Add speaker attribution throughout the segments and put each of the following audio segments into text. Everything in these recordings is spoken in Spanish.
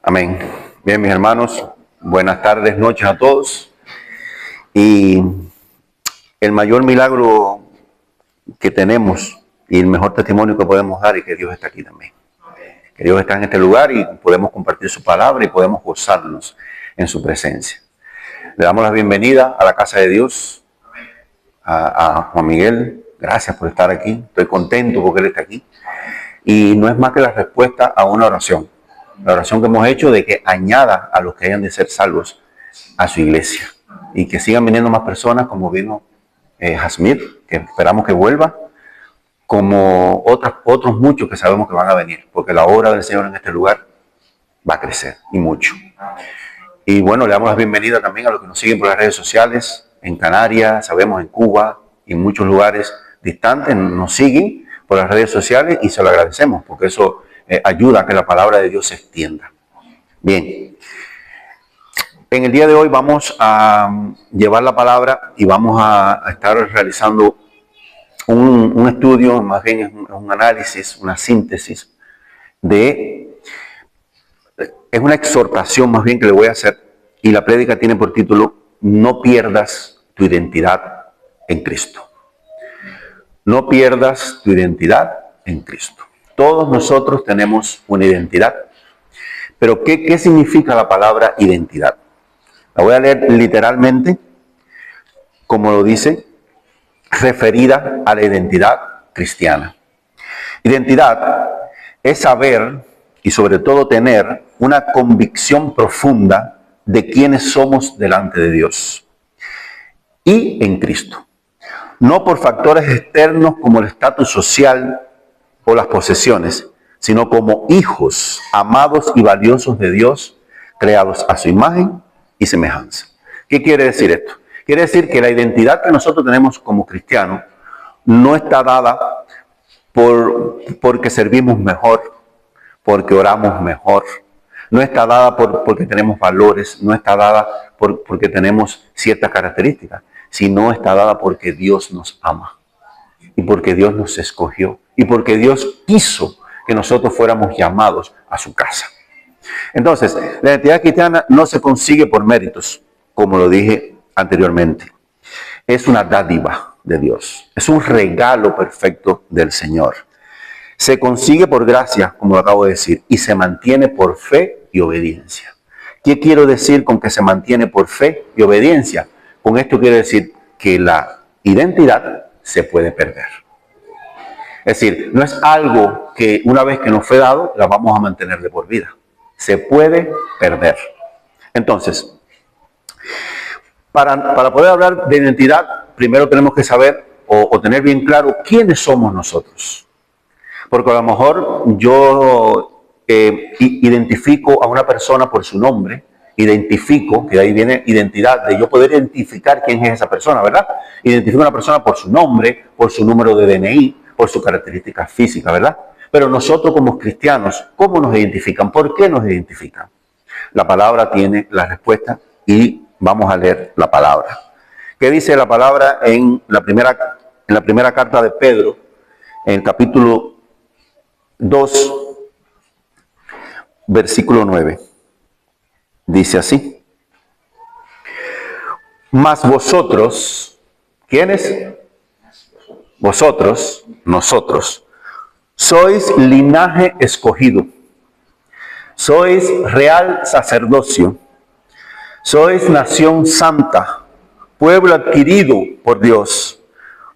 Speaker 1: Amén. Bien, mis hermanos, buenas tardes, noches a todos. Y el mayor milagro que tenemos y el mejor testimonio que podemos dar es que Dios está aquí también. Que Dios está en este lugar y podemos compartir su palabra y podemos gozarnos en su presencia. Le damos la bienvenida a la casa de Dios, a Juan Miguel. Gracias por estar aquí. Estoy contento porque él está aquí. Y no es más que la respuesta a una oración. La oración que hemos hecho de que añada a los que hayan de ser salvos a su iglesia. Y que sigan viniendo más personas como vino Jasmir, que esperamos que vuelva, como otros muchos que sabemos que van a venir, porque la obra del Señor en este lugar va a crecer, y mucho. Y bueno, le damos la bienvenida también a los que nos siguen por las redes sociales, en Canarias, sabemos en Cuba, y en muchos lugares distantes, nos siguen por las redes sociales y se lo agradecemos, porque eso ayuda a que la palabra de Dios se extienda. Bien. En el día de hoy vamos a llevar la palabra y vamos a estar realizando un estudio, más bien un análisis, una síntesis es una exhortación más bien que le voy a hacer, y la prédica tiene por título: no pierdas tu identidad en Cristo. No pierdas tu identidad en Cristo. Todos nosotros tenemos una identidad, pero ¿qué significa la palabra identidad? La voy a leer literalmente, como lo dice, referida a la identidad cristiana. Identidad es saber y sobre todo tener una convicción profunda de quiénes somos delante de Dios y en Cristo. No por factores externos como el estatus social o las posesiones, sino como hijos amados y valiosos de Dios, creados a su imagen y semejanza. ¿Qué quiere decir esto? Quiere decir que la identidad que nosotros tenemos como cristianos no está dada porque servimos mejor, porque oramos mejor, no está dada porque tenemos valores, no está dada porque tenemos ciertas características, sino está dada porque Dios nos ama y porque Dios nos escogió y porque Dios quiso que nosotros fuéramos llamados a su casa. Entonces, la identidad cristiana no se consigue por méritos, como lo dije anteriormente. Es una dádiva de Dios, es un regalo perfecto del Señor. Se consigue por gracia, como lo acabo de decir, y se mantiene por fe y obediencia. ¿Qué quiero decir con que se mantiene por fe y obediencia? Con esto quiero decir que la identidad se puede perder. Es decir, no es algo que una vez que nos fue dado, la vamos a mantener de por vida. Se puede perder. Entonces, para poder hablar de identidad, primero tenemos que saber o tener bien claro quiénes somos nosotros. Porque a lo mejor yo identifico a una persona por su nombre, identifico, que de ahí viene identidad, de yo poder identificar quién es esa persona, ¿verdad? Identifico a una persona por su nombre, por su número de DNI, por sus características físicas, ¿verdad? Pero nosotros como cristianos, ¿cómo nos identifican? ¿Por qué nos identifican? La palabra tiene la respuesta y vamos a leer la palabra. ¿Qué dice la palabra en la primera carta de Pedro, en el capítulo 2, versículo 9? Dice así: mas vosotros, ¿quiénes? Vosotros, nosotros, sois linaje escogido, sois real sacerdocio, sois nación santa, pueblo adquirido por Dios,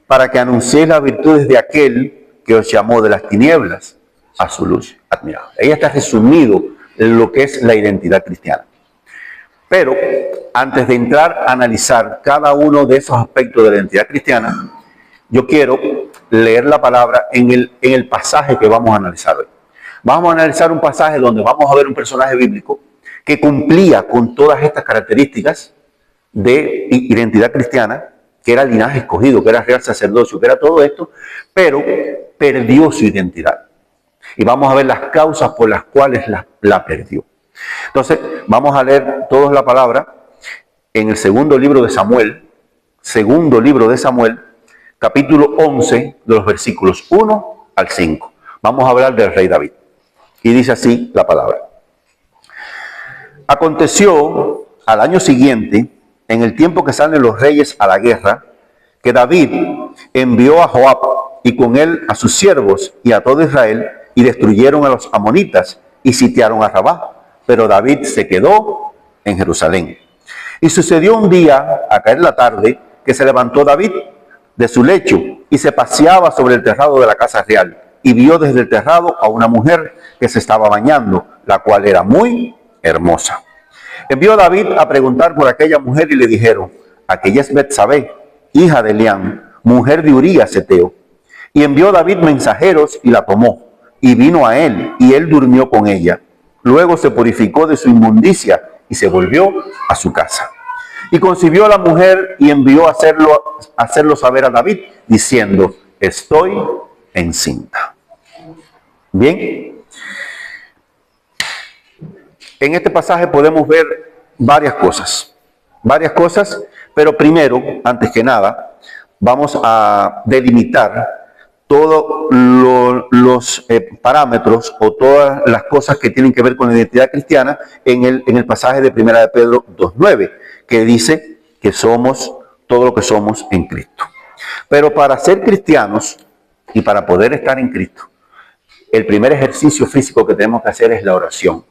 Speaker 1: para que anunciéis las virtudes de aquel que os llamó de las tinieblas a su luz admirable. Ahí está resumido lo que es la identidad cristiana. Pero antes de entrar a analizar cada uno de esos aspectos de la identidad cristiana, yo quiero leer la palabra en el pasaje que vamos a analizar hoy. Vamos a analizar un pasaje donde vamos a ver un personaje bíblico que cumplía con todas estas características de identidad cristiana, que era linaje escogido, que era real sacerdocio, que era todo esto, pero perdió su identidad. Y vamos a ver las causas por las cuales la perdió. Entonces, vamos a leer todos la palabra en el segundo libro de Samuel, capítulo 11, de los versículos 1 al 5. Vamos a hablar del rey David. Y dice así la palabra: Aconteció al año siguiente, en el tiempo que salen los reyes a la guerra, que David envió a Joab y con él a sus siervos y a todo Israel, y destruyeron a los amonitas y sitiaron a Rabá. Pero David se quedó en Jerusalén. Y sucedió un día, a caer la tarde, que se levantó David de su lecho y se paseaba sobre el terrado de la casa real, y vio desde el terrado a una mujer que se estaba bañando, la cual era muy hermosa. Envió David a preguntar por aquella mujer y le dijeron: aquella es Betsabé, hija de Eliam, mujer de Urías Heteo. Y envió David mensajeros y la tomó, y vino a él, y él durmió con ella. Luego se purificó de su inmundicia y se volvió a su casa. Y concibió a la mujer y envió a hacerlo saber a David, diciendo: estoy encinta. Bien. En este pasaje podemos ver varias cosas, pero primero, antes que nada, vamos a delimitar todos los parámetros o todas las cosas que tienen que ver con la identidad cristiana en el pasaje de 1 de Pedro 2:9, que dice que somos todo lo que somos en Cristo. Pero para ser cristianos y para poder estar en Cristo, el primer ejercicio físico que tenemos que hacer es la oración.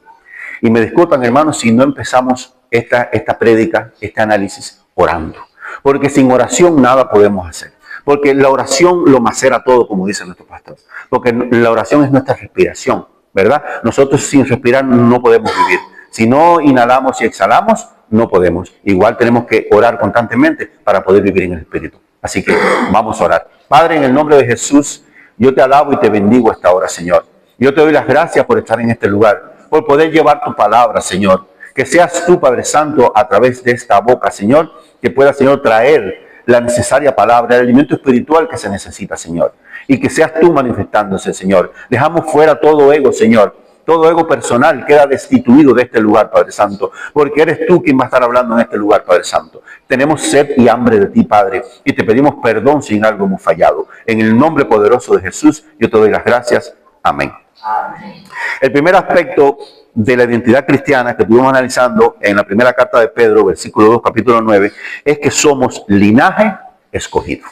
Speaker 1: Y me disculpan, hermanos, si no empezamos esta prédica, este análisis, orando. Porque sin oración nada podemos hacer. Porque la oración lo macera todo, como dice nuestro pastor. Porque la oración es nuestra respiración, ¿verdad? Nosotros sin respirar no podemos vivir. Si no inhalamos y exhalamos, no podemos. Igual tenemos que orar constantemente para poder vivir en el Espíritu. Así que vamos a orar. Padre, en el nombre de Jesús, yo te alabo y te bendigo esta hora, Señor. Yo te doy las gracias por estar en este lugar, por poder llevar tu palabra, Señor. Que seas tú, Padre Santo, a través de esta boca, Señor, que pueda, Señor, traer la necesaria palabra, el alimento espiritual que se necesita, Señor. Y que seas tú manifestándose, Señor. Dejamos fuera todo ego, Señor. Todo ego personal queda destituido de este lugar, Padre Santo, porque eres tú quien va a estar hablando en este lugar, Padre Santo. Tenemos sed y hambre de ti, Padre, y te pedimos perdón si en algo hemos fallado. En el nombre poderoso de Jesús, yo te doy las gracias. Amén. Amén. El primer aspecto de la identidad cristiana que estuvimos analizando en la primera carta de Pedro, versículo 2, capítulo 9, es que somos linaje escogido.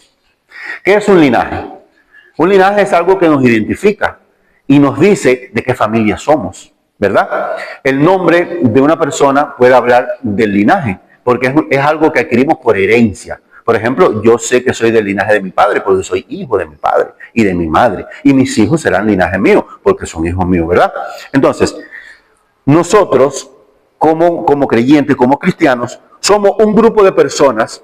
Speaker 1: ¿Qué es un linaje? Un linaje es algo que nos identifica y nos dice de qué familia somos, ¿verdad? El nombre de una persona puede hablar del linaje, porque es algo que adquirimos por herencia. Por ejemplo, yo sé que soy del linaje de mi padre porque soy hijo de mi padre y de mi madre. Y mis hijos serán linaje mío porque son hijos míos, ¿verdad? Entonces, nosotros, como creyentes, como cristianos, somos un grupo de personas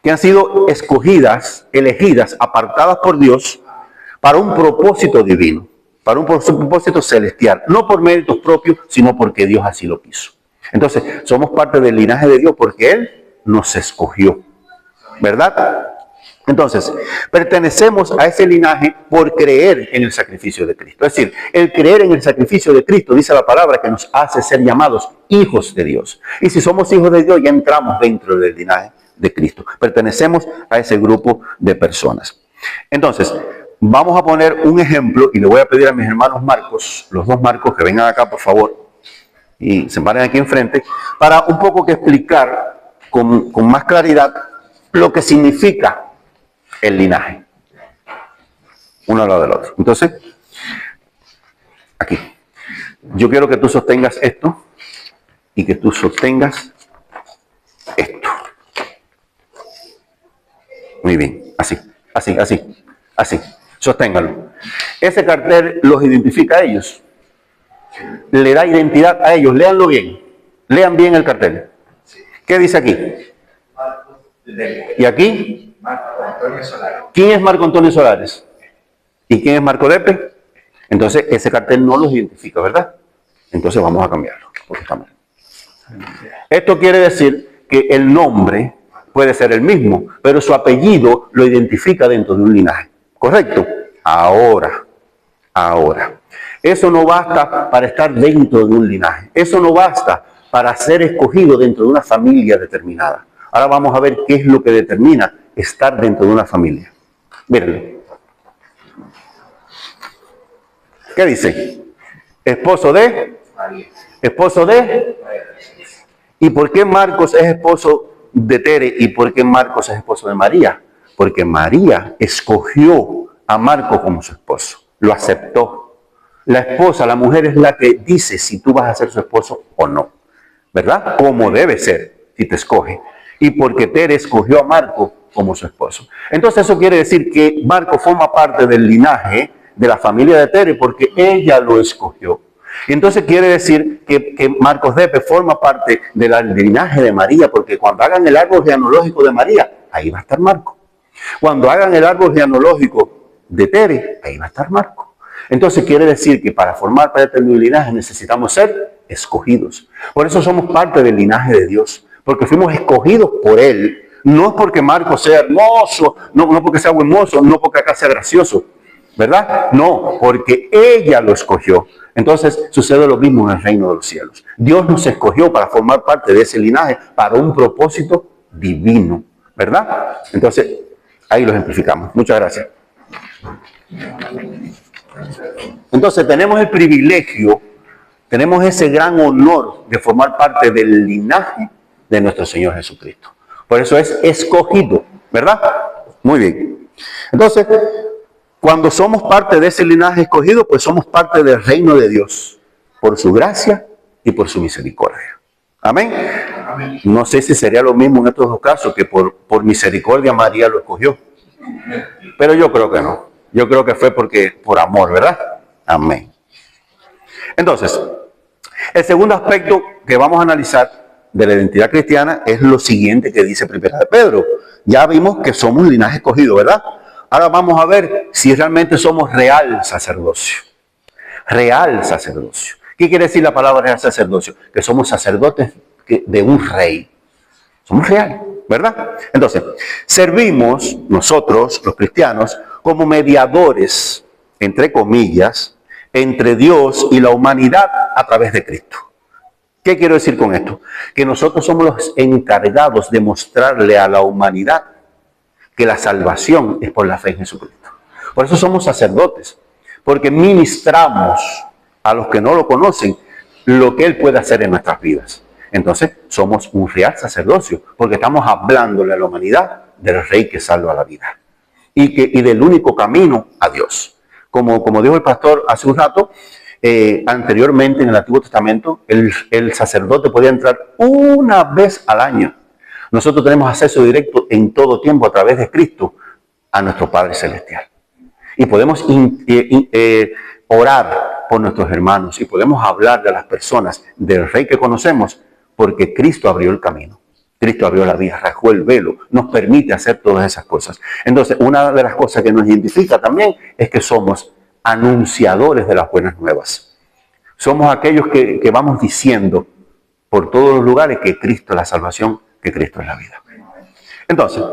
Speaker 1: que han sido escogidas, elegidas, apartadas por Dios para un propósito divino, para un propósito celestial, no por méritos propios, sino porque Dios así lo quiso. Entonces, somos parte del linaje de Dios porque Él nos escogió, ¿verdad? Entonces, pertenecemos a ese linaje por creer en el sacrificio de Cristo. Es decir, el creer en el sacrificio de Cristo, dice la palabra, que nos hace ser llamados hijos de Dios. Y si somos hijos de Dios, ya entramos dentro del linaje de Cristo. Pertenecemos a ese grupo de personas. Entonces, vamos a poner un ejemplo y le voy a pedir a mis hermanos Marcos, los dos Marcos, que vengan acá, por favor, y se paren aquí enfrente, para un poco que explicar con más claridad lo que significa el linaje, uno al lado del otro. Entonces, aquí, yo quiero que tú sostengas esto y que tú sostengas esto. Muy bien, así, sosténgalo. Ese cartel los identifica a ellos, le da identidad a ellos. Léanlo bien, lean bien el cartel. ¿Qué dice aquí? ¿Y aquí?
Speaker 2: Marco Antonio Solares.
Speaker 1: ¿Quién es Marco Antonio Solares? ¿Y quién es Marco Lepe? Entonces, ese cartel no los identifica, ¿verdad? Entonces vamos a cambiarlo, porque está mal. Esto quiere decir que el nombre puede ser el mismo, pero su apellido lo identifica dentro de un linaje. ¿Correcto? Ahora. Eso no basta para estar dentro de un linaje. Eso no basta para ser escogido dentro de una familia determinada. Ahora vamos a ver qué es lo que determina estar dentro de una familia. Mírenlo. ¿Qué dice? Esposo de ¿Y por qué Marcos es esposo de Tere y por qué Marcos es esposo de María? Porque María escogió a Marcos como su esposo, lo aceptó. La esposa, la mujer es la que dice si tú vas a ser su esposo o no, ¿verdad? Como debe ser, si te escoge. Y porque Tere escogió a Marcos como su esposo. Entonces eso quiere decir que Marcos forma parte del linaje de la familia de Tere porque ella lo escogió. Y entonces quiere decir que Marcos Depe forma parte del linaje de María, porque cuando hagan el árbol genealógico de María, ahí va a estar Marcos. Cuando hagan el árbol genealógico de Tere, ahí va a estar Marcos. Entonces quiere decir que para formar parte del linaje necesitamos ser escogidos. Por eso somos parte del linaje de Dios, porque fuimos escogidos por Él. No es porque Marcos sea hermoso, no porque sea buen mozo, no porque acá sea gracioso, ¿verdad? No, porque ella lo escogió. Entonces sucede lo mismo en el reino de los cielos. Dios nos escogió para formar parte de ese linaje, para un propósito divino, ¿verdad? Entonces, ahí lo ejemplificamos. Muchas gracias. Entonces, tenemos el privilegio, tenemos ese gran honor de formar parte del linaje de nuestro Señor Jesucristo. Por eso es escogido, ¿verdad? Muy bien. Entonces, cuando somos parte de ese linaje escogido, pues somos parte del reino de Dios, por su gracia y por su misericordia. Amén. Amén. No sé si sería lo mismo en estos dos casos, que por misericordia María lo escogió. Pero yo creo que no. Yo creo que fue por amor, ¿verdad? Amén. Entonces, el segundo aspecto que vamos a analizar de la identidad cristiana es lo siguiente que dice Primera de Pedro. Ya vimos que somos un linaje escogido, ¿verdad? Ahora vamos a ver si realmente somos real sacerdocio. Real sacerdocio. ¿Qué quiere decir la palabra real sacerdocio? Que somos sacerdotes de un rey. Somos real, ¿verdad? Entonces, servimos nosotros, los cristianos, como mediadores, entre comillas, entre Dios y la humanidad a través de Cristo. ¿Qué quiero decir con esto? Que nosotros somos los encargados de mostrarle a la humanidad que la salvación es por la fe en Jesucristo. Por eso somos sacerdotes, porque ministramos a los que no lo conocen lo que Él puede hacer en nuestras vidas. Entonces, somos un real sacerdocio, porque estamos hablándole a la humanidad del Rey que salva la vida y del único camino a Dios. Como dijo el pastor hace un rato, anteriormente en el Antiguo Testamento, el sacerdote podía entrar una vez al año. Nosotros tenemos acceso directo en todo tiempo a través de Cristo a nuestro Padre Celestial. Y podemos orar por nuestros hermanos y podemos hablar de las personas del Rey que conocemos porque Cristo abrió el camino. Cristo abrió la vía, rasgó el velo, nos permite hacer todas esas cosas. Entonces, una de las cosas que nos identifica también es que somos anunciadores de las buenas nuevas. Somos aquellos que vamos diciendo por todos los lugares que Cristo es la salvación, que Cristo es la vida. Entonces,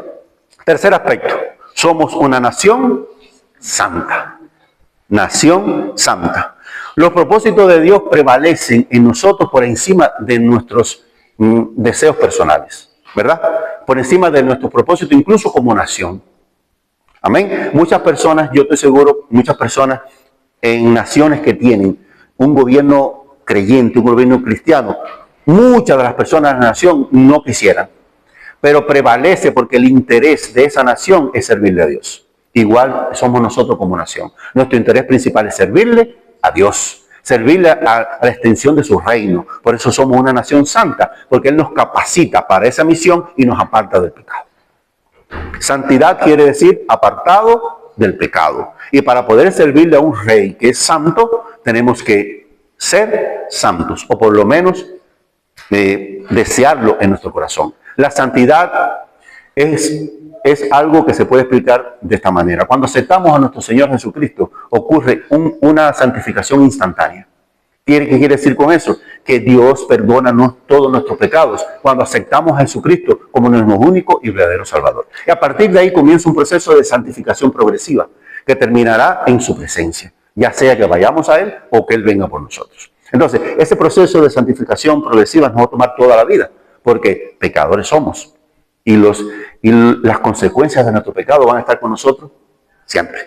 Speaker 1: tercer aspecto, somos una nación santa. Nación santa. Los propósitos de Dios prevalecen en nosotros por encima de nuestros deseos personales, ¿verdad? Por encima de nuestros propósitos, incluso como nación. Amén. Muchas personas, yo estoy seguro, muchas personas en naciones que tienen un gobierno creyente, un gobierno cristiano, muchas de las personas de la nación no quisieran, pero prevalece porque el interés de esa nación es servirle a Dios. Igual somos nosotros como nación. Nuestro interés principal es servirle a Dios, servirle a la extensión de su reino. Por eso somos una nación santa, porque Él nos capacita para esa misión y nos aparta del pecado. Santidad quiere decir apartado del pecado. Y para poder servirle a un rey que es santo, tenemos que ser santos, o por lo menos desearlo en nuestro corazón. La santidad es algo que se puede explicar de esta manera. Cuando aceptamos a nuestro Señor Jesucristo, ocurre una santificación instantánea. ¿Qué quiere decir con eso? Que Dios perdona todos nuestros pecados cuando aceptamos a Jesucristo como nuestro único y verdadero Salvador. Y a partir de ahí comienza un proceso de santificación progresiva que terminará en su presencia, ya sea que vayamos a Él o que Él venga por nosotros. Entonces, ese proceso de santificación progresiva nos va a tomar toda la vida, porque pecadores somos. Y las consecuencias de nuestro pecado van a estar con nosotros siempre.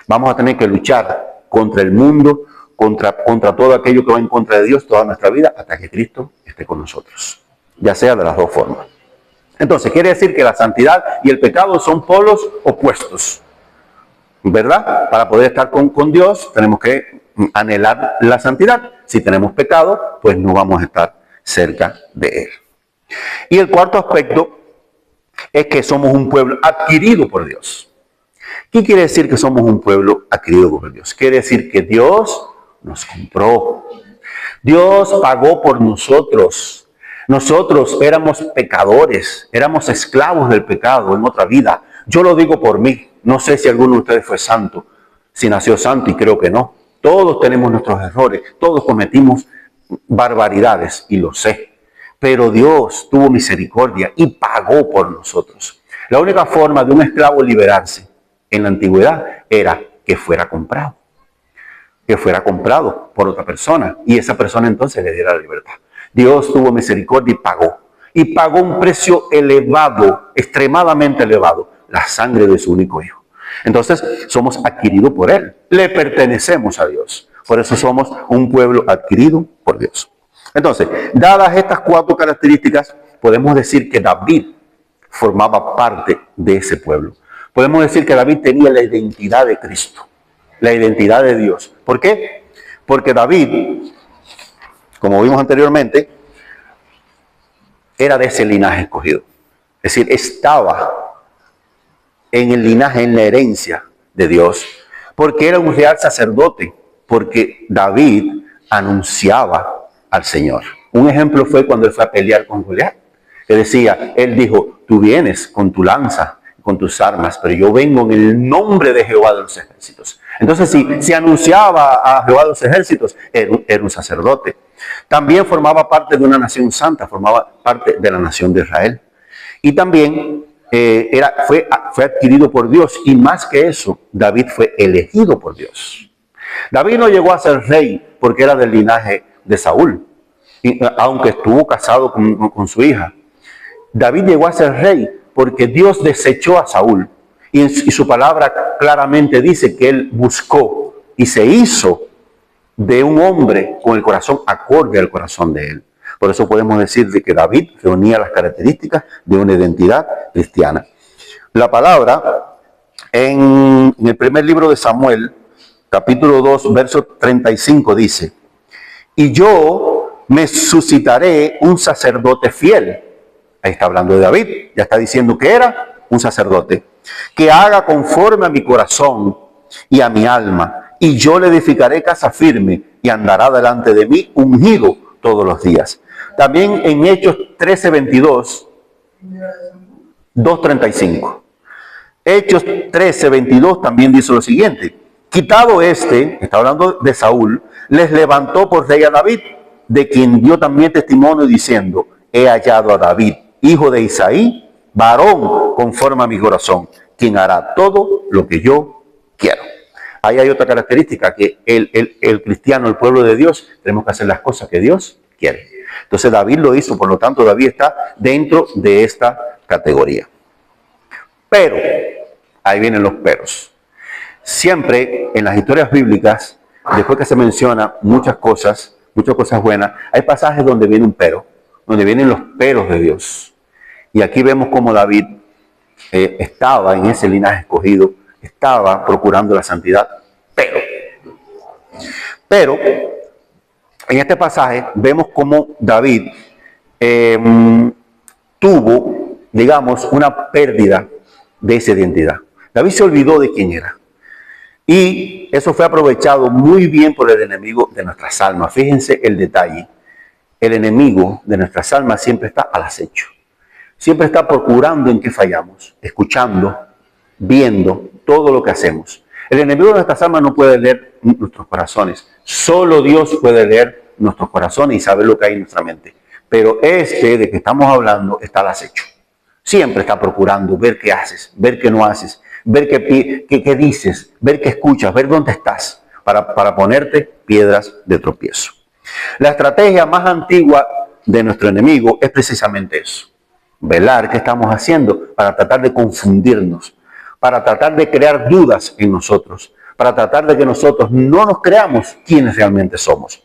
Speaker 1: Vamos a tener que luchar contra el mundo, contra todo aquello que va en contra de Dios toda nuestra vida, hasta que Cristo esté con nosotros. ya sea de las dos formas. Entonces, quiere decir que la santidad y el pecado son polos opuestos, ¿verdad? Para poder estar con Dios tenemos que anhelar la santidad. Si tenemos pecado, pues no vamos a estar cerca de Él. Y el cuarto aspecto es que somos un pueblo adquirido por Dios. ¿Qué quiere decir que somos un pueblo adquirido por Dios? Quiere decir que Dios nos compró. Dios pagó por nosotros. Nosotros éramos pecadores, éramos esclavos del pecado en otra vida. Yo lo digo por mí. No sé si alguno de ustedes fue santo, si nació santo, y creo que no. Todos tenemos nuestros errores, todos cometimos barbaridades, y lo sé. Pero Dios tuvo misericordia y pagó por nosotros. La única forma de un esclavo liberarse en la antigüedad era que fuera comprado. Que fuera comprado por otra persona, y esa persona entonces le diera la libertad. Dios tuvo misericordia y pagó. Y pagó un precio elevado, extremadamente elevado, la sangre de su único hijo. Entonces somos adquiridos por Él. Le pertenecemos a Dios. Por eso somos un pueblo adquirido por Dios. Entonces, dadas estas cuatro características, podemos decir que David formaba parte de ese pueblo. Podemos decir que David tenía la identidad de Cristo, la identidad de Dios. ¿Por qué? Porque David, como vimos anteriormente, era de ese linaje escogido. Es decir, estaba en el linaje, en la herencia de Dios, porque era un real sacerdote, porque David anunciaba al Señor. Un ejemplo fue cuando él fue a pelear con Goliat, que decía, él dijo, tú vienes con tu lanza, con tus armas, pero yo vengo en el nombre de Jehová de los ejércitos. Entonces, si anunciaba a Jehová de los ejércitos, era un sacerdote. También formaba parte de una nación santa, formaba parte de la nación de Israel. Y también fue adquirido por Dios, y más que eso, David fue elegido por Dios. David no llegó a ser rey porque era del linaje de Saúl, aunque estuvo casado con su hija. David llegó a ser rey porque Dios desechó a Saúl, y su palabra claramente dice que él buscó y se hizo de un hombre con el corazón acorde al corazón de él. Por eso podemos decir de que David reunía las características de una identidad cristiana. La palabra en el primer libro de Samuel, capítulo 2, verso 35 dice, y yo me suscitaré un sacerdote fiel. Ahí está hablando de David, ya está diciendo que era un sacerdote, que haga conforme a mi corazón y a mi alma, y yo le edificaré casa firme, y andará delante de mí ungido todos los días. También en Hechos 13:22, 2:35. Hechos 13:22 también dice lo siguiente, quitado está hablando de Saúl, les levantó por rey a David, de quien dio también testimonio diciendo, he hallado a David, hijo de Isaí, varón conforme a mi corazón, quien hará todo lo que yo quiero. Ahí hay otra característica, que el cristiano, el pueblo de Dios, tenemos que hacer las cosas que Dios quiere. Entonces David lo hizo, por lo tanto David está dentro de esta categoría. Pero, ahí vienen los peros. Siempre en las historias bíblicas, después que se menciona muchas cosas buenas, hay pasajes donde viene un pero, donde vienen los peros de Dios. Y aquí vemos cómo David estaba en ese linaje escogido, estaba procurando la santidad, pero en este pasaje vemos cómo David tuvo, digamos, una pérdida de esa identidad. David se olvidó de quién era. Y eso fue aprovechado muy bien por el enemigo de nuestras almas. Fíjense el detalle. El enemigo de nuestras almas siempre está al acecho. Siempre está procurando en qué fallamos, escuchando, viendo todo lo que hacemos. El enemigo de nuestras almas no puede leer nuestros corazones. Solo Dios puede leer nuestros corazones y saber lo que hay en nuestra mente. Pero de que estamos hablando está al acecho. Siempre está procurando ver qué haces, ver qué no haces, ver qué dices, ver qué escuchas, ver dónde estás, para ponerte piedras de tropiezo. La estrategia más antigua de nuestro enemigo es precisamente eso. Velar qué estamos haciendo para tratar de confundirnos, para tratar de crear dudas en nosotros, para tratar de que nosotros no nos creamos quiénes realmente somos.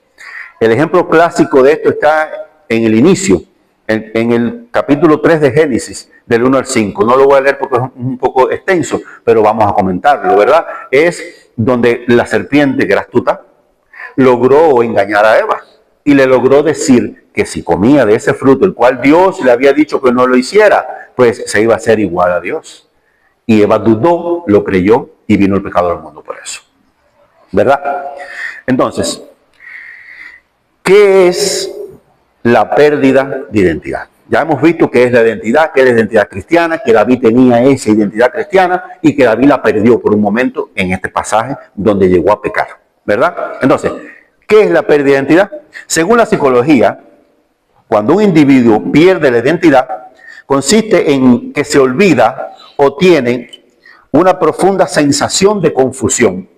Speaker 1: El ejemplo clásico de esto está en el inicio en el capítulo 3 de Génesis, del 1 al 5. No lo voy a leer porque es un poco extenso, pero vamos a comentarlo, ¿verdad? Es donde la serpiente, que era astuta, logró engañar a Eva y le logró decir que si comía de ese fruto, el cual Dios le había dicho que no lo hiciera, pues se iba a hacer igual a Dios. Y Eva dudó, lo creyó y vino el pecado al mundo por eso, ¿verdad? Entonces, ¿qué es la pérdida de identidad? Ya hemos visto qué es la identidad, que es la identidad cristiana, que David tenía esa identidad cristiana y que David la perdió por un momento en este pasaje donde llegó a pecar, ¿verdad? Entonces, ¿qué es la pérdida de identidad? Según la psicología, cuando un individuo pierde la identidad, consiste en que se olvida o tiene una profunda sensación de confusión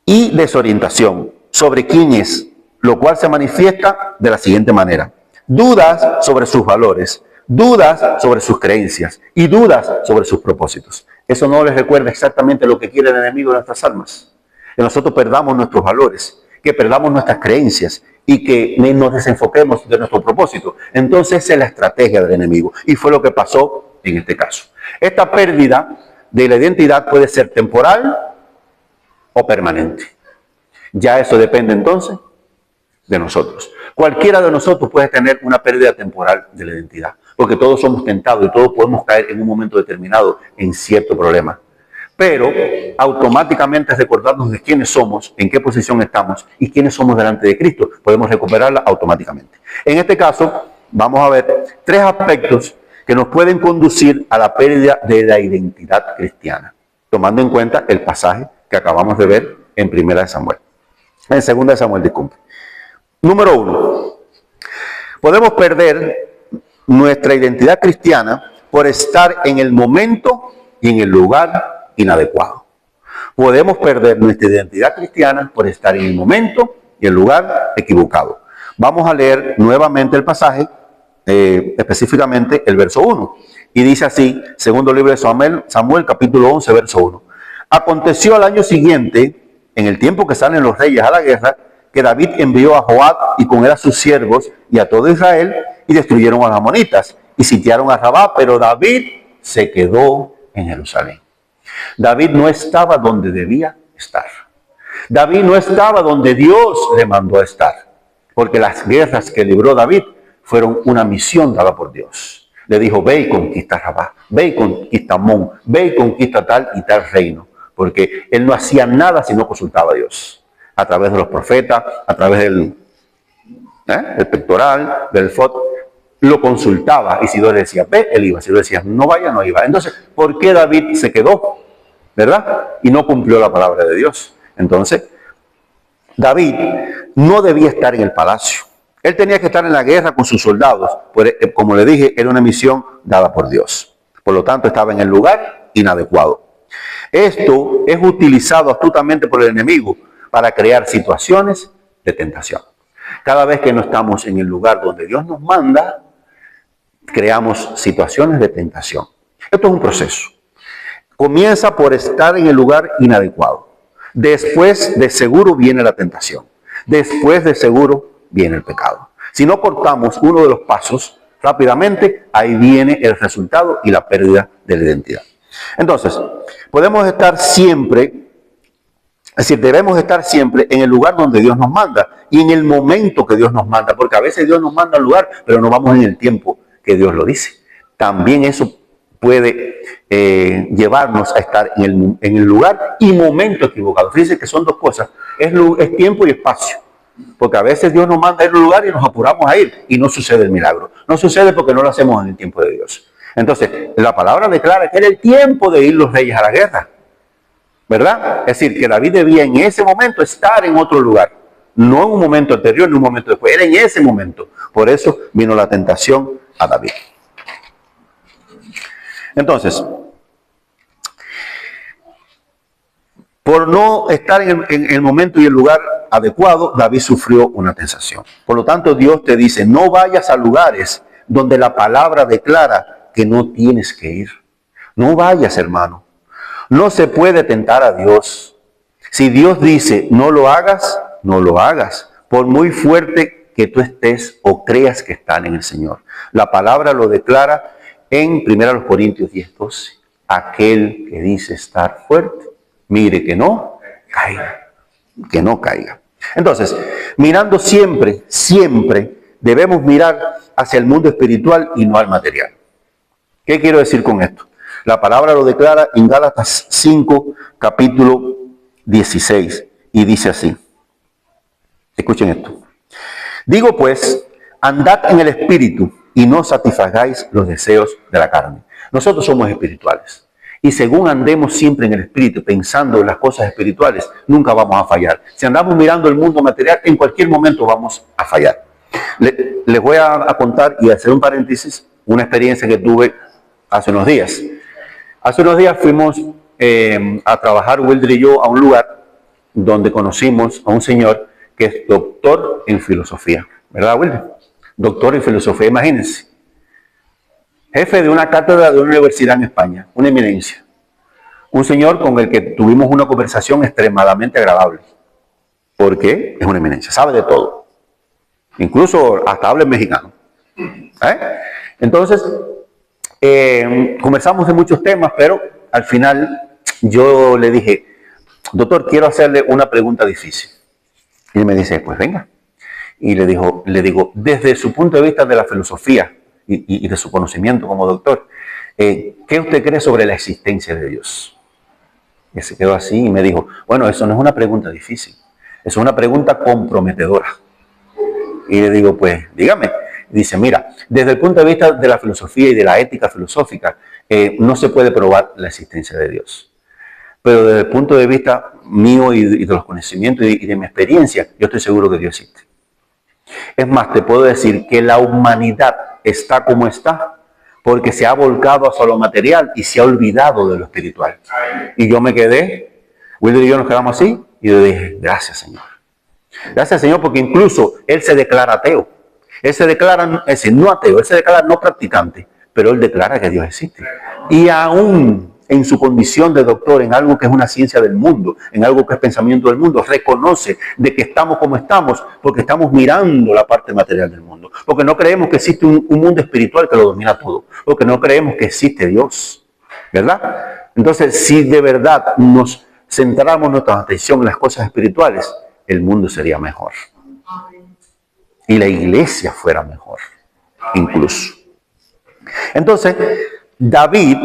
Speaker 1: y desorientación sobre quién es, lo cual se manifiesta de la siguiente manera: dudas sobre sus valores, dudas sobre sus creencias y dudas sobre sus propósitos. Eso no les recuerda exactamente lo que quiere el enemigo de nuestras almas. Que nosotros perdamos nuestros valores, que perdamos nuestras creencias y que nos desenfoquemos de nuestro propósito. Entonces esa es la estrategia del enemigo y fue lo que pasó en este caso. Esta pérdida de la identidad puede ser temporal o permanente. Ya eso depende entonces de nosotros. Cualquiera de nosotros puede tener una pérdida temporal de la identidad, porque todos somos tentados y todos podemos caer en un momento determinado en cierto problema. Pero automáticamente recordarnos de quiénes somos, en qué posición estamos y quiénes somos delante de Cristo, podemos recuperarla automáticamente. En este caso, vamos a ver 3 aspectos que nos pueden conducir a la pérdida de la identidad cristiana, tomando en cuenta el pasaje que acabamos de ver en 1 Samuel. En 2 Samuel, disculpe. Número 1. Podemos perder nuestra identidad cristiana por estar en el momento y en el lugar inadecuado. Podemos perder nuestra identidad cristiana por estar en el momento y el lugar equivocado. Vamos a leer nuevamente el pasaje, específicamente el verso 1. Y dice así, segundo libro de Samuel, capítulo 11, verso 1. Aconteció al año siguiente, en el tiempo que salen los reyes a la guerra, que David envió a Joab y con él a sus siervos y a todo Israel y destruyeron a los amonitas y sitiaron a Rabá, pero David se quedó en Jerusalén. David no estaba donde debía estar. David no estaba donde Dios le mandó a estar, porque las guerras que libró David fueron una misión dada por Dios. Le dijo, ve y conquista Rabá, ve y conquista Amón, ve y conquista tal y tal reino, porque él no hacía nada si no consultaba a Dios. A través de los profetas, a través del pectoral, del efod, lo consultaba. Y si Dios le decía, ve, él iba. Si Dios le decía, no vaya, no iba. Entonces, ¿por qué David se quedó? ¿Verdad? Y no cumplió la palabra de Dios. Entonces, David no debía estar en el palacio. Él tenía que estar en la guerra con sus soldados. Pues, como le dije, era una misión dada por Dios. Por lo tanto, estaba en el lugar inadecuado. Esto es utilizado astutamente por el enemigo para crear situaciones de tentación. Cada vez que no estamos en el lugar donde Dios nos manda, creamos situaciones de tentación. Esto es un proceso. Comienza por estar en el lugar inadecuado. Después de seguro viene la tentación. Después de seguro viene el pecado. Si no cortamos uno de los pasos rápidamente, ahí viene el resultado y la pérdida de la identidad. Entonces, podemos estar siempre, es decir, debemos estar siempre en el lugar donde Dios nos manda y en el momento que Dios nos manda, porque a veces Dios nos manda al lugar, pero no vamos en el tiempo que Dios lo dice. También eso puede llevarnos a estar en el lugar y momento equivocado. Fíjense que son 2 cosas, es tiempo y espacio. Porque a veces Dios nos manda a ir a un lugar y nos apuramos a ir y no sucede el milagro. No sucede porque no lo hacemos en el tiempo de Dios. Entonces, la palabra declara que era el tiempo de ir los reyes a la guerra, ¿verdad? Es decir, que David debía en ese momento estar en otro lugar, no en un momento anterior ni un momento después, era en ese momento. Por eso vino la tentación a David. Entonces, por no estar en el momento y el lugar adecuado, David sufrió una tentación. Por lo tanto, Dios te dice, no vayas a lugares donde la palabra declara que no tienes que ir. No vayas, hermano. No se puede tentar a Dios. Si Dios dice, no lo hagas, no lo hagas. Por muy fuerte que tú estés o creas que están en el Señor. La palabra lo declara en 1 Corintios 10:12. Aquel que dice estar fuerte, mire que no caiga, que no caiga. Entonces, mirando siempre, debemos mirar hacia el mundo espiritual y no al material. ¿Qué quiero decir con esto? La palabra lo declara en Gálatas 5, capítulo 16, y dice así. Escuchen esto. Digo pues, andad en el espíritu y no satisfagáis los deseos de la carne. Nosotros somos espirituales. Y según andemos siempre en el espíritu, pensando en las cosas espirituales, nunca vamos a fallar. Si andamos mirando el mundo material, en cualquier momento vamos a fallar. Les voy a contar y hacer un paréntesis, una experiencia que tuve hace unos días. Hace unos días fuimos a trabajar, Wilder y yo, a un lugar donde conocimos a un señor que es doctor en filosofía. ¿Verdad, Wilder? Doctor en filosofía, imagínense. Jefe de una cátedra de una universidad en España, una eminencia. Un señor con el que tuvimos una conversación extremadamente agradable. Porque es una eminencia, sabe de todo. Incluso hasta habla en mexicano. Entonces, conversamos de muchos temas, pero al final yo le dije, doctor, quiero hacerle una pregunta difícil. Y él me dice, pues venga. Y le digo, desde su punto de vista de la filosofía y de su conocimiento como doctor, ¿qué usted cree sobre la existencia de Dios? Y se quedó así y me dijo, bueno, eso no es una pregunta difícil, es una pregunta comprometedora. Y le digo, pues dígame. Dice, mira, desde el punto de vista de la filosofía y de la ética filosófica, no se puede probar la existencia de Dios. Pero desde el punto de vista mío y de los conocimientos y de mi experiencia, yo estoy seguro que Dios existe. Es más, te puedo decir que la humanidad está como está porque se ha volcado hacia lo material y se ha olvidado de lo espiritual. Y yo me quedé, Wilder y yo nos quedamos así, y yo dije, gracias Señor. Gracias Señor, porque incluso él se declara ateo. Él se declara, no ateo, él se declara no practicante, pero él declara que Dios existe. Y aún en su condición de doctor en algo que es una ciencia del mundo, en algo que es pensamiento del mundo, reconoce de que estamos como estamos porque estamos mirando la parte material del mundo, porque no creemos que existe un mundo espiritual que lo domina todo, porque no creemos que existe Dios, ¿verdad? Entonces, si de verdad nos centramos nuestra atención en las cosas espirituales, el mundo sería mejor. Y la iglesia fuera mejor, incluso. Entonces, David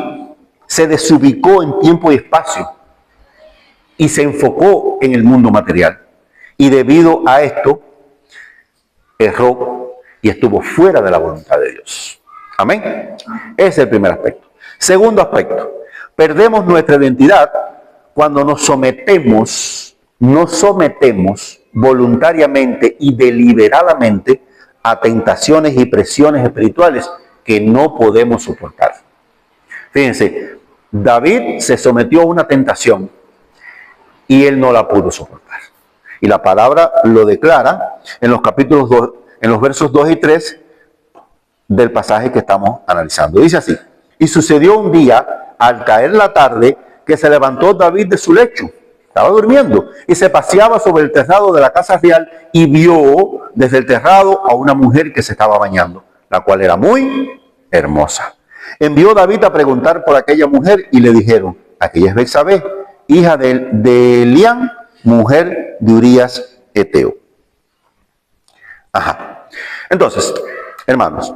Speaker 1: se desubicó en tiempo y espacio y se enfocó en el mundo material. Y debido a esto, erró y estuvo fuera de la voluntad de Dios. Amén. Ese es el primer aspecto. Segundo aspecto, perdemos nuestra identidad cuando nos sometemos voluntariamente y deliberadamente a tentaciones y presiones espirituales que no podemos soportar. Fíjense, David se sometió a una tentación y él no la pudo soportar. Y la palabra lo declara en los capítulos 2, en los versos 2 y 3 del pasaje que estamos analizando. Dice así: y sucedió un día, al caer la tarde, que se levantó David de su lecho. Estaba durmiendo y se paseaba sobre el terrado de la casa real y vio desde el terrado a una mujer que se estaba bañando, la cual era muy hermosa. Envió David a preguntar por aquella mujer y le dijeron: aquella es Betsabé, hija de Eliam, mujer de Urías Eteo. Ajá. Entonces, hermanos,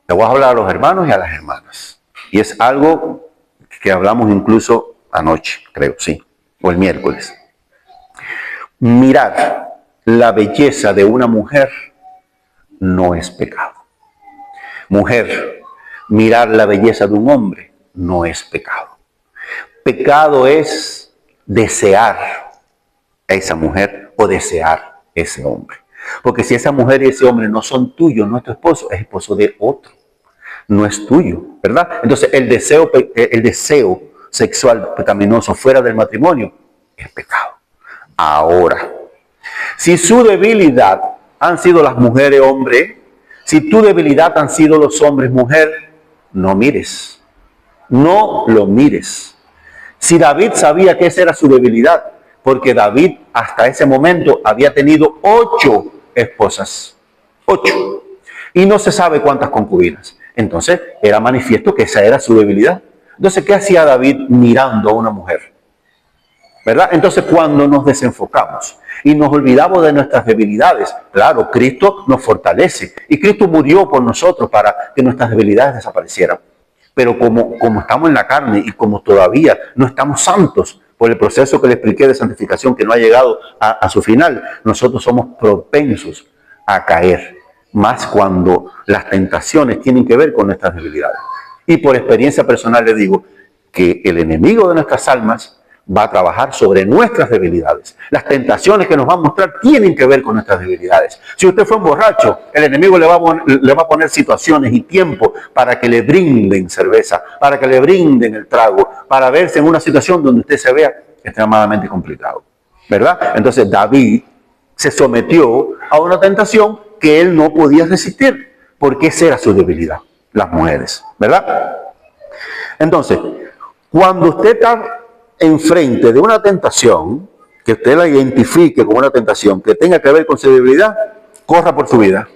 Speaker 1: le voy a hablar a los hermanos y a las hermanas. Y es algo que hablamos incluso anoche, creo, sí, o el miércoles. Mirar la belleza de una mujer no es pecado. Mujer, mirar la belleza de un hombre no es pecado. Pecado es desear a esa mujer o desear a ese hombre. Porque si esa mujer y ese hombre no son tuyos, no es tu esposo, es esposo de otro. No es tuyo, ¿verdad? Entonces el deseo sexual pecaminoso fuera del matrimonio es pecado. Ahora, si su debilidad han sido las mujeres hombre, si tu debilidad han sido los hombres mujer, no mires. No lo mires. Si David sabía que esa era su debilidad, porque David hasta ese momento había tenido 8 esposas. 8. Y no se sabe cuántas concubinas. Entonces era manifiesto que esa era su debilidad. Entonces, ¿qué hacía David mirando a una mujer? ¿Verdad? Entonces, cuando nos desenfocamos y nos olvidamos de nuestras debilidades, claro, Cristo nos fortalece y Cristo murió por nosotros para que nuestras debilidades desaparecieran. Pero como estamos en la carne y como todavía no estamos santos por el proceso que le expliqué de santificación que no ha llegado a su final, nosotros somos propensos a caer, más cuando las tentaciones tienen que ver con nuestras debilidades. Y por experiencia personal le digo que el enemigo de nuestras almas va a trabajar sobre nuestras debilidades. Las tentaciones que nos va a mostrar tienen que ver con nuestras debilidades. Si usted fue un borracho, el enemigo le va a poner situaciones y tiempo para que le brinden cerveza, para que le brinden el trago, para verse en una situación donde usted se vea extremadamente complicado, ¿verdad? Entonces David se sometió a una tentación que él no podía resistir, porque esa era su debilidad, las mujeres, ¿verdad? Entonces, cuando usted está enfrente de una tentación, que usted la identifique como una tentación que tenga que ver con su debilidad, corra por su vida.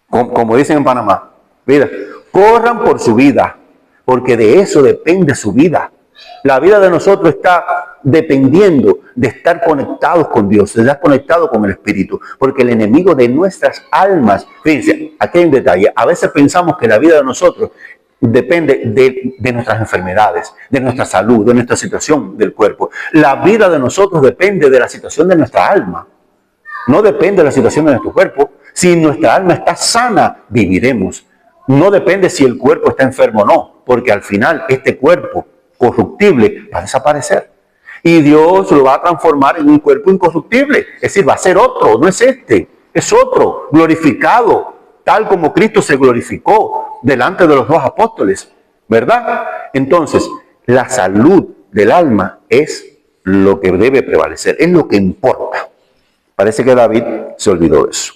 Speaker 1: Como dicen en Panamá, mira, corran por su vida, porque de eso depende su vida. La vida de nosotros está dependiendo de estar conectados con Dios, de estar conectados con el Espíritu, porque el enemigo de nuestras almas, fíjense, aquí hay un detalle, a veces pensamos que la vida de nosotros depende de nuestras enfermedades, de nuestra salud, de nuestra situación del cuerpo. La vida de nosotros depende de la situación de nuestra alma. No depende de la situación de nuestro cuerpo. Si nuestra alma está sana, viviremos. No depende si el cuerpo está enfermo o no, porque al final este cuerpo corruptible va a desaparecer. Y Dios lo va a transformar en un cuerpo incorruptible. Es decir, va a ser otro, no es este, es otro, glorificado, tal como Cristo se glorificó delante de los dos apóstoles, ¿verdad? Entonces, la salud del alma es lo que debe prevalecer, es lo que importa. Parece que David se olvidó de eso.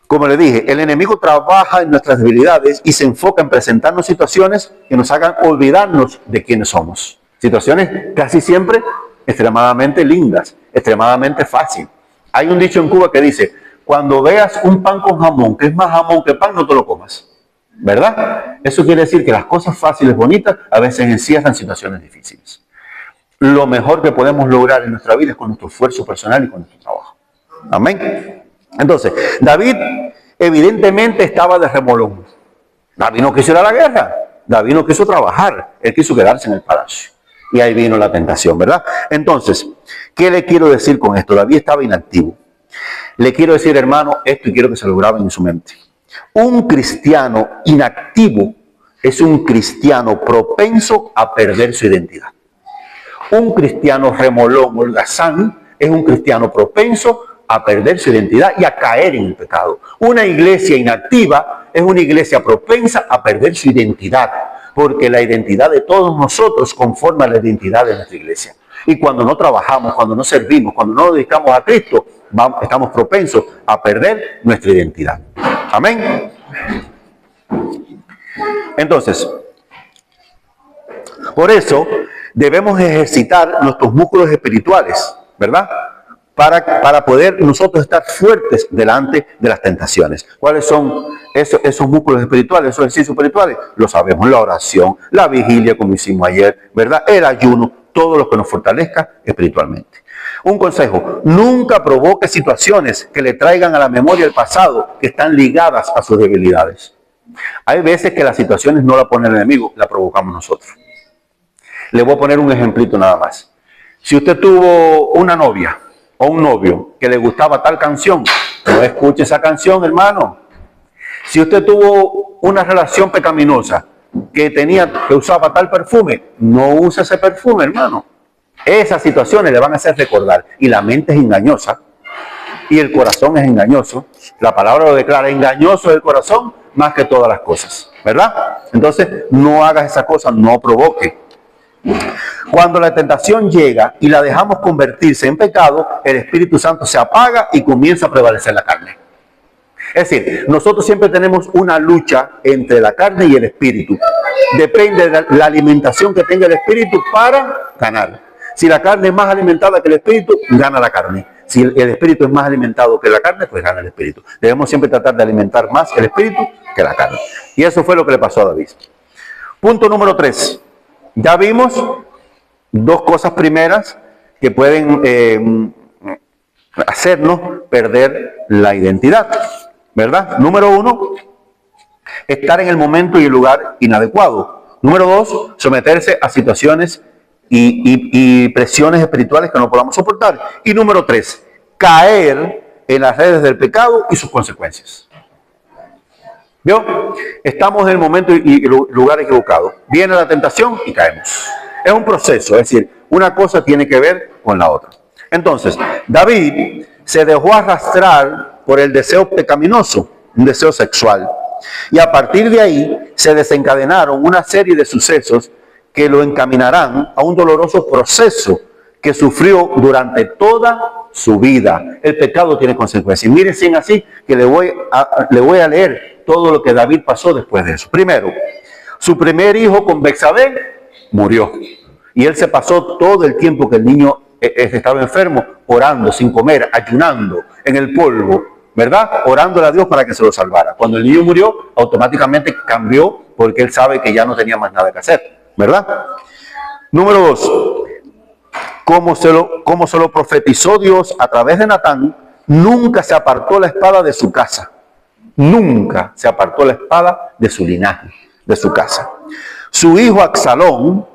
Speaker 1: Como le dije, el enemigo trabaja en nuestras debilidades y se enfoca en presentarnos situaciones que nos hagan olvidarnos de quiénes somos. Situaciones casi siempre extremadamente lindas, extremadamente fáciles. Hay un dicho en Cuba que dice: cuando veas un pan con jamón, que es más jamón que pan, no te lo comas. ¿Verdad? Eso quiere decir que las cosas fáciles, bonitas, a veces encierran situaciones difíciles. Lo mejor que podemos lograr en nuestra vida es con nuestro esfuerzo personal y con nuestro trabajo. Amén. Entonces, David evidentemente estaba de remolón. David no quiso ir a la guerra. David no quiso trabajar. Él quiso quedarse en el palacio. Y ahí vino la tentación, ¿verdad? Entonces, ¿qué le quiero decir con esto? David estaba inactivo. Le quiero decir, hermano, esto y quiero que se lo graben en su mente. Un cristiano inactivo es un cristiano propenso a perder su identidad. Un cristiano remolón, holgazán, es un cristiano propenso a perder su identidad y a caer en el pecado. Una iglesia inactiva es una iglesia propensa a perder su identidad, porque la identidad de todos nosotros conforma la identidad de nuestra iglesia. Y cuando no trabajamos, cuando no servimos, cuando no nos dedicamos a Cristo, estamos propensos a perder nuestra identidad. Amén. Entonces, por eso debemos ejercitar nuestros músculos espirituales, ¿verdad? Para poder nosotros estar fuertes delante de las tentaciones. ¿Cuáles son esos músculos espirituales, esos ejercicios espirituales? Lo sabemos: la oración, la vigilia, como hicimos ayer, ¿verdad? El ayuno, todo lo que nos fortalezca espiritualmente. Un consejo: nunca provoque situaciones que le traigan a la memoria el pasado, que están ligadas a sus debilidades. Hay veces que las situaciones no la pone el enemigo, la provocamos nosotros. Le voy a poner un ejemplito nada más. Si usted tuvo una novia o un novio que le gustaba tal canción, no escuche esa canción, hermano. Si usted tuvo una relación pecaminosa que usaba tal perfume, no use ese perfume, hermano. Esas situaciones le van a hacer recordar. Y la mente es engañosa y el corazón es engañoso. La palabra lo declara: engañoso es el corazón más que todas las cosas, ¿verdad? Entonces, no hagas esa cosa, no provoque. Cuando la tentación llega y la dejamos convertirse en pecado, el Espíritu Santo se apaga y comienza a prevalecer la carne. Es decir, nosotros siempre tenemos una lucha entre la carne y el Espíritu. Depende de la alimentación que tenga el Espíritu para ganar. Si la carne es más alimentada que el Espíritu, gana la carne. Si el espíritu es más alimentado que la carne, pues gana el espíritu. Debemos siempre tratar de alimentar más el espíritu que la carne. Y eso fue lo que le pasó a David. Punto número 3. Ya vimos dos cosas primeras que pueden hacernos perder la identidad, ¿verdad? Número 1, estar en el momento y el lugar inadecuado. Número 2, someterse a situaciones y presiones espirituales que no podamos soportar. Y número 3, caer en las redes del pecado y sus consecuencias. ¿Vio? Estamos en el momento y lugar equivocado. Viene la tentación y caemos. Es un proceso, es decir, una cosa tiene que ver con la otra. Entonces, David se dejó arrastrar por el deseo pecaminoso, un deseo sexual. Y a partir de ahí se desencadenaron una serie de sucesos que lo encaminarán a un doloroso proceso que sufrió durante toda su vida. El pecado tiene consecuencias. Miren, si es así, que le voy a leer todo lo que David pasó después de eso. Primero, su primer hijo con Betsabé murió. Y él se pasó todo el tiempo que el niño estaba enfermo, orando, sin comer, ayunando, en el polvo, ¿verdad? Orándole a Dios para que se lo salvara. Cuando el niño murió, automáticamente cambió porque él sabe que ya no tenía más nada que hacer, ¿verdad? Número 2, como se lo profetizó Dios a través de Natán, nunca se apartó la espada de su casa. Nunca se apartó la espada de su linaje, de su casa. Su hijo Absalón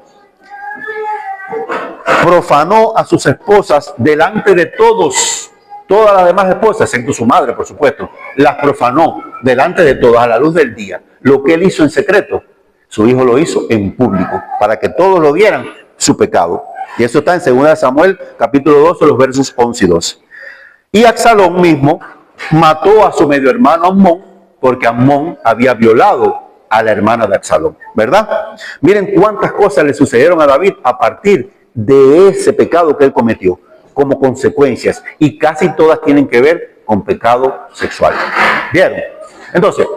Speaker 1: profanó a sus esposas delante de todas las demás esposas, excepto su madre, por supuesto. Las profanó delante de todas, a la luz del día. Lo que él hizo en secreto, su hijo lo hizo en público, para que todos lo vieran su pecado. Y eso está en 2 Samuel, capítulo 12, los versos 11 y 12. Y Absalón mismo mató a su medio hermano Amnón, porque Amnón había violado a la hermana de Absalón, ¿verdad? Miren cuántas cosas le sucedieron a David a partir de ese pecado que él cometió, como consecuencias, y casi todas tienen que ver con pecado sexual. ¿Vieron? Entonces,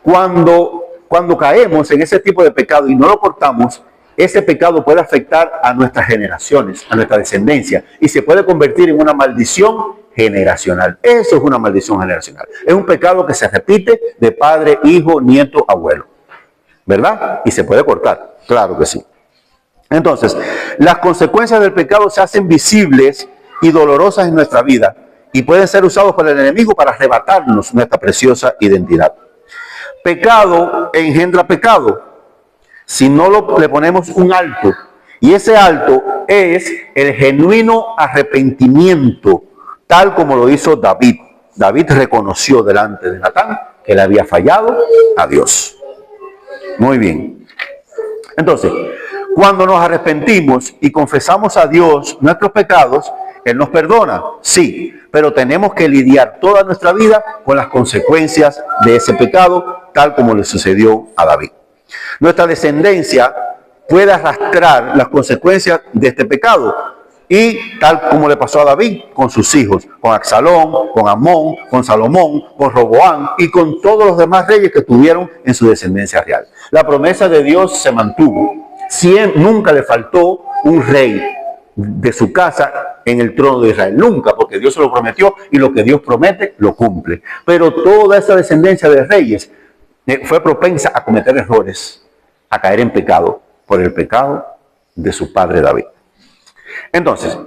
Speaker 1: cuando caemos en ese tipo de pecado y no lo cortamos, ese pecado puede afectar a nuestras generaciones, a nuestra descendencia, y se puede convertir en una maldición generacional. Eso es una maldición generacional. Es un pecado que se repite de padre, hijo, nieto, abuelo, ¿verdad? Y se puede cortar, claro que sí. Entonces, las consecuencias del pecado se hacen visibles y dolorosas en nuestra vida y pueden ser usados por el enemigo para arrebatarnos nuestra preciosa identidad. Pecado engendra pecado si no le ponemos un alto, y ese alto es el genuino arrepentimiento, tal como lo hizo David. David reconoció delante de Natán que le había fallado a Dios. Muy bien. Entonces, cuando nos arrepentimos y confesamos a Dios nuestros pecados, Él nos perdona, sí, pero tenemos que lidiar toda nuestra vida con las consecuencias de ese pecado, tal como le sucedió a David. Nuestra descendencia puede arrastrar las consecuencias de este pecado, y tal como le pasó a David con sus hijos, con Absalón, con Amnón, con Salomón, con Roboam y con todos los demás reyes que tuvieron en su descendencia real. La promesa de Dios se mantuvo. Nunca le faltó un rey de su casa en el trono de Israel. Nunca, porque Dios se lo prometió y lo que Dios promete lo cumple. Pero toda esa descendencia de reyes fue propensa a cometer errores, a caer en pecado por el pecado de su padre David. Entonces,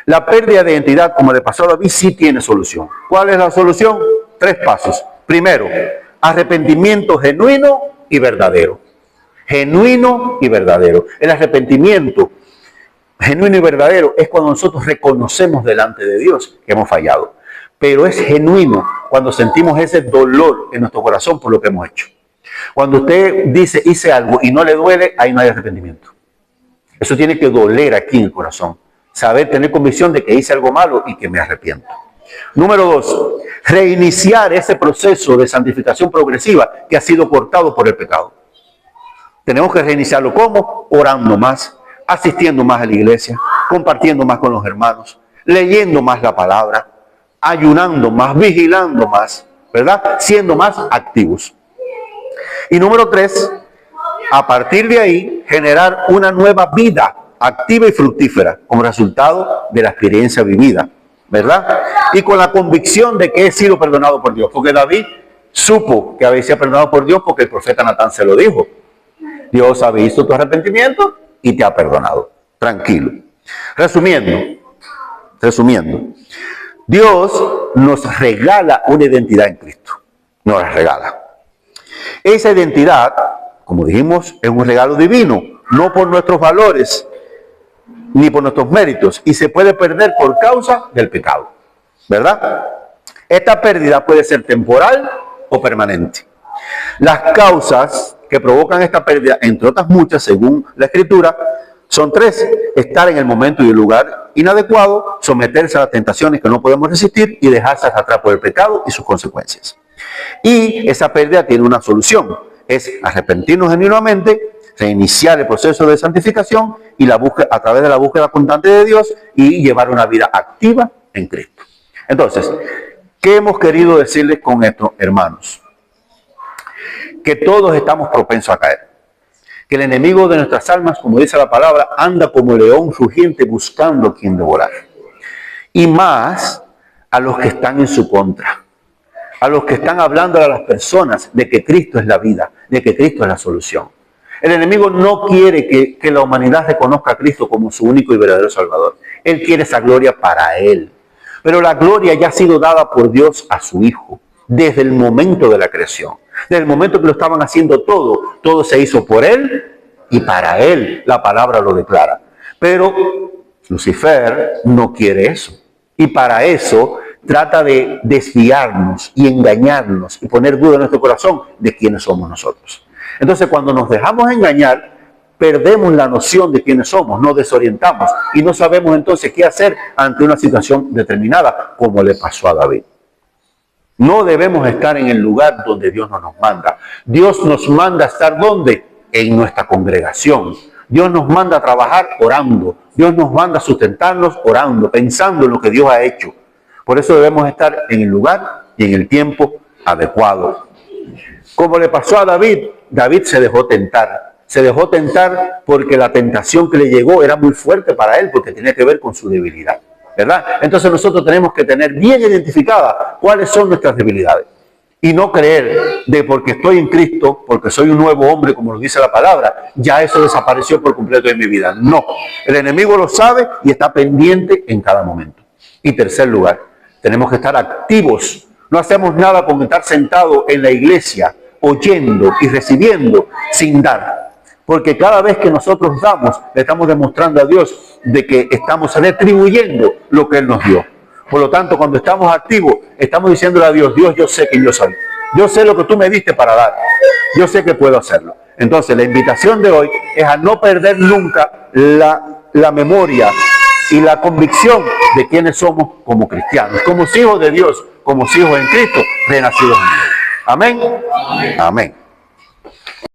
Speaker 1: la pérdida de identidad, como le pasó a David, sí tiene solución. ¿Cuál es la solución? 3 pasos. Primero, arrepentimiento genuino y verdadero. Genuino y verdadero. El arrepentimiento genuino y verdadero es cuando nosotros reconocemos delante de Dios que hemos fallado. Pero es genuino cuando sentimos ese dolor en nuestro corazón por lo que hemos hecho. Cuando usted dice, hice algo y no le duele, ahí no hay arrepentimiento. Eso tiene que doler aquí en el corazón. Saber, tener convicción de que hice algo malo y que me arrepiento. Número 2, reiniciar ese proceso de santificación progresiva que ha sido cortado por el pecado. Tenemos que reiniciarlo. ¿Cómo? Orando más, asistiendo más a la iglesia, compartiendo más con los hermanos, leyendo más la palabra, ayunando más, vigilando más, ¿verdad? Siendo más activos. Y número 3, a partir de ahí, generar una nueva vida activa y fructífera como resultado de la experiencia vivida. ¿verdad? Y con la convicción de que he sido perdonado por Dios. Porque David supo que había sido perdonado por Dios porque el profeta Natán se lo dijo. Dios ha visto tu arrepentimiento y te ha perdonado. Tranquilo. Resumiendo, Dios nos regala una identidad en Cristo. Nos la regala. Esa identidad, como dijimos, es un regalo divino, no por nuestros valores ni por nuestros méritos, y se puede perder por causa del pecado, ¿verdad? Esta pérdida puede ser temporal o permanente. Las causas que provocan esta pérdida, entre otras muchas, según la Escritura, son tres: estar en el momento y el lugar inadecuado, someterse a las tentaciones que no podemos resistir y dejarse arrastrar por el pecado y sus consecuencias. Y esa pérdida tiene una solución: es arrepentirnos genuinamente, reiniciar el proceso de santificación y la búsqueda, a través de la búsqueda constante de Dios, y llevar una vida activa en Cristo. Entonces, ¿qué hemos querido decirles con esto, hermanos? Que todos estamos propensos a caer. Que el enemigo de nuestras almas, como dice la palabra, anda como león rugiente buscando a quien devorar. Y más a los que están en su contra. A los que están hablando a las personas de que Cristo es la vida, de que Cristo es la solución. El enemigo no quiere que la humanidad reconozca a Cristo como su único y verdadero Salvador. Él quiere esa gloria para Él. Pero la gloria ya ha sido dada por Dios a su Hijo desde el momento de la creación. Desde el momento que lo estaban haciendo todo se hizo por Él y para Él. La palabra lo declara. Pero Lucifer no quiere eso. Y para eso trata de desviarnos y engañarnos y poner duda en nuestro corazón de quiénes somos nosotros. Entonces, cuando nos dejamos engañar, perdemos la noción de quiénes somos, nos desorientamos y no sabemos entonces qué hacer ante una situación determinada, como le pasó a David. No debemos estar en el lugar donde Dios no nos manda. Dios nos manda a estar ¿dónde? En nuestra congregación. Dios nos manda a trabajar orando. Dios nos manda a sustentarnos orando, pensando en lo que Dios ha hecho. Por eso debemos estar en el lugar y en el tiempo adecuado. Como le pasó a David, David se dejó tentar. Se dejó tentar porque la tentación que le llegó era muy fuerte para él, porque tenía que ver con su debilidad, ¿verdad? Entonces nosotros tenemos que tener bien identificadas cuáles son nuestras debilidades. Y no creer de porque estoy en Cristo, porque soy un nuevo hombre, como lo dice la palabra, ya eso desapareció por completo de mi vida. No, el enemigo lo sabe y está pendiente en cada momento. Y tercer lugar, tenemos que estar activos. No hacemos nada con estar sentado en la iglesia, oyendo y recibiendo sin dar. Porque cada vez que nosotros damos, le estamos demostrando a Dios de que estamos retribuyendo lo que Él nos dio. Por lo tanto, cuando estamos activos, estamos diciéndole a Dios: Dios, yo sé quién yo soy. Yo sé lo que tú me diste para dar. Yo sé que puedo hacerlo. Entonces, la invitación de hoy es a no perder nunca la memoria y la convicción de quiénes somos como cristianos, como hijos de Dios, como hijos en Cristo, renacidos en Dios. Amén. Amén.